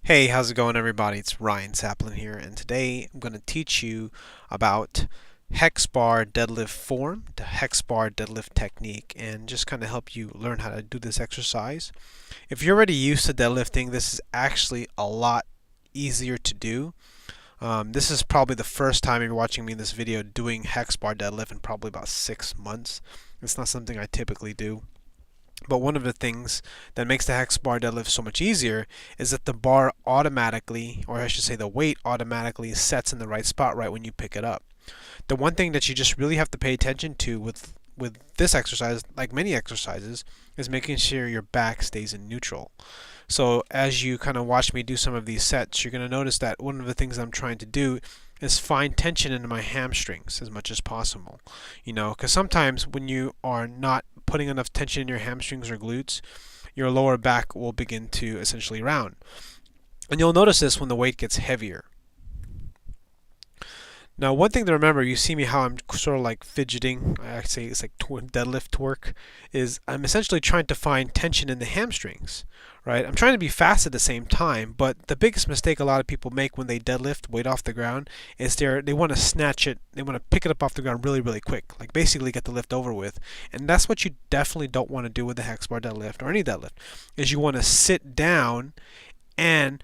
Hey, how's it going, everybody? It's Ryan Saplin here, and today I'm going to teach you about Hex Bar Deadlift Form, the Hex Bar Deadlift technique, and just kind of help you learn how to do this exercise. If you're already used to deadlifting, this is actually a lot easier to do. This is probably the first time you're watching me in this video doing Hex Bar Deadlift in probably about 6 months. It's not something I typically do. But one of the things that makes the hex bar deadlift so much easier is that the bar automatically, or I should say the weight automatically sets in the right spot right when you pick it up. The one thing that you just really have to pay attention to with this exercise, like many exercises, is making sure your back stays in neutral. So as you kind of watch me do some of these sets, you're going to notice that one of the things I'm trying to do is find tension into my hamstrings as much as possible. Because sometimes when you are not putting enough tension in your hamstrings or glutes, your lower back will begin to essentially round. And you'll notice this when the weight gets heavier. Now, one thing to remember, you see me how I'm sort of like fidgeting, I say it's like deadlift twerk, is I'm essentially trying to find tension in the hamstrings, right? I'm trying to be fast at the same time, but the biggest mistake a lot of people make when they deadlift weight off the ground is they want to snatch it, they want to pick it up off the ground really, really quick, like basically get the lift over with. And that's what you definitely don't want to do with the hex bar deadlift or any deadlift, is you want to sit down and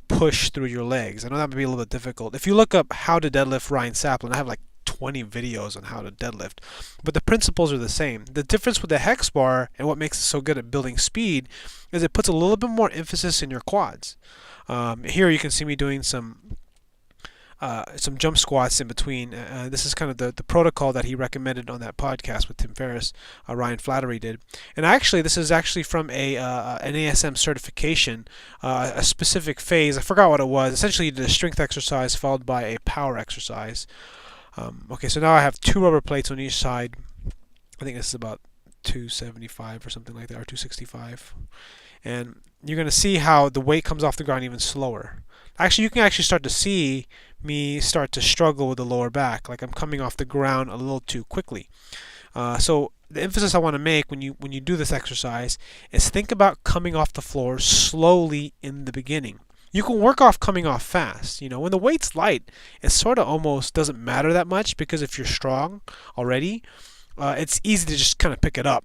push through your legs. I know that might be a little bit difficult. If you look up how to deadlift Ryan Saplin, I have like 20 videos on how to deadlift, but the principles are the same. The difference with the hex bar and what makes it so good at building speed is it puts a little bit more emphasis in your quads. Here you can see me doing some jump squats in between. This is kind of the protocol that he recommended on that podcast with Tim Ferris, Ryan Flattery did. And actually, this is actually from an ASM certification, a specific phase. I forgot what it was. Essentially, you did a strength exercise followed by a power exercise. Okay, so now I have 2 rubber plates on each side. I think this is about 275 or something like that, or 265. And you're going to see how the weight comes off the ground even slower. Actually, you can actually start to see me start to struggle with the lower back, like I'm coming off the ground a little too quickly. So the emphasis I want to make when you do this exercise is think about coming off the floor slowly in the beginning. You can work off coming off fast. When the weight's light, it sort of almost doesn't matter that much, because if you're strong already, it's easy to just kind of pick it up.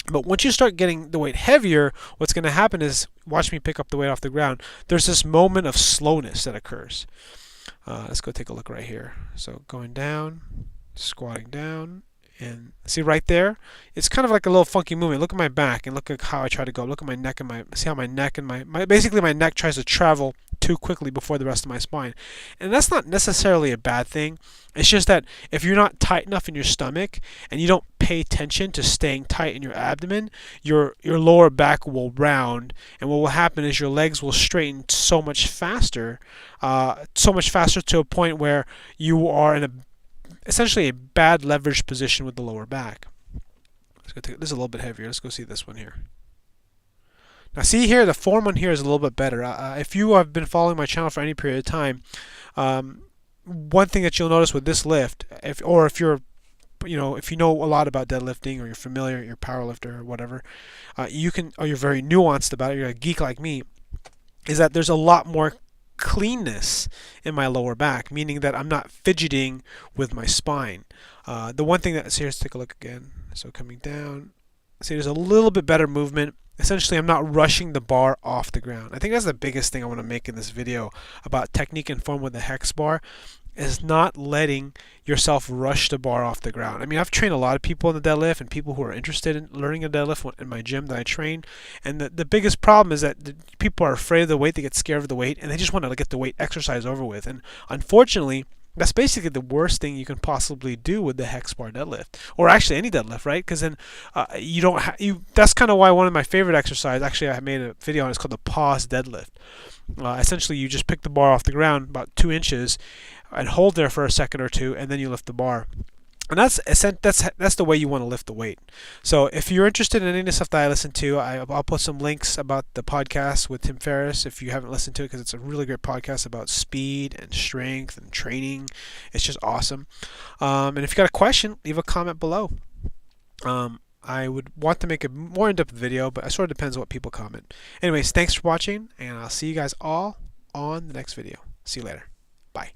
But once you start getting the weight heavier, what's going to happen is, watch me pick up the weight off the ground, there's this moment of slowness that occurs. Let's go take a look right here. So going down, squatting down, and see right there, it's kind of like a little funky movement. Look at my back and look at how I try to go. Look at my neck and see how my neck and basically my neck tries to travel too quickly before the rest of my spine. And that's not necessarily a bad thing. It's just that if you're not tight enough in your stomach and you don't pay attention to staying tight in your abdomen, your lower back will round, and what will happen is your legs will straighten so much faster to a point where you are in essentially a bad leverage position with the lower back. This is a little bit heavier. Let's go see this one here. Now see here, the form on here is a little bit better. If you have been following my channel for any period of time, one thing that you'll notice with this lift, if you know a lot about deadlifting, or you're familiar, you're a power lifter or whatever, or you're very nuanced about it, you're a geek like me, is that there's a lot more cleanness in my lower back, meaning that I'm not fidgeting with my spine. The one thing so let's take a look again. So coming down, see, there's a little bit better movement. Essentially, I'm not rushing the bar off the ground. I think that's the biggest thing I want to make in this video about technique and form with the hex bar, is not letting yourself rush the bar off the ground. I mean, I've trained a lot of people in the deadlift and people who are interested in learning a deadlift in my gym that I train, and the biggest problem is that people are afraid of the weight, they get scared of the weight, and they just want to get the weight exercise over with. And unfortunately, that's basically the worst thing you can possibly do with the hex bar deadlift, or actually any deadlift, right? Because then that's kind of why one of my favorite exercises, actually I made a video on, it's called the Paws Deadlift. Essentially, you just pick the bar off the ground about 2 inches and hold there for a second or two, and then you lift the bar. And that's the way you want to lift the weight. So if you're interested in any of the stuff that I listen to, I'll put some links about the podcast with Tim Ferris if you haven't listened to it, because it's a really great podcast about speed and strength and training. It's just awesome. And if you got a question, leave a comment below. I would want to make a more in-depth video, but it sort of depends on what people comment. Anyways, thanks for watching, and I'll see you guys all on the next video. See you later. Bye.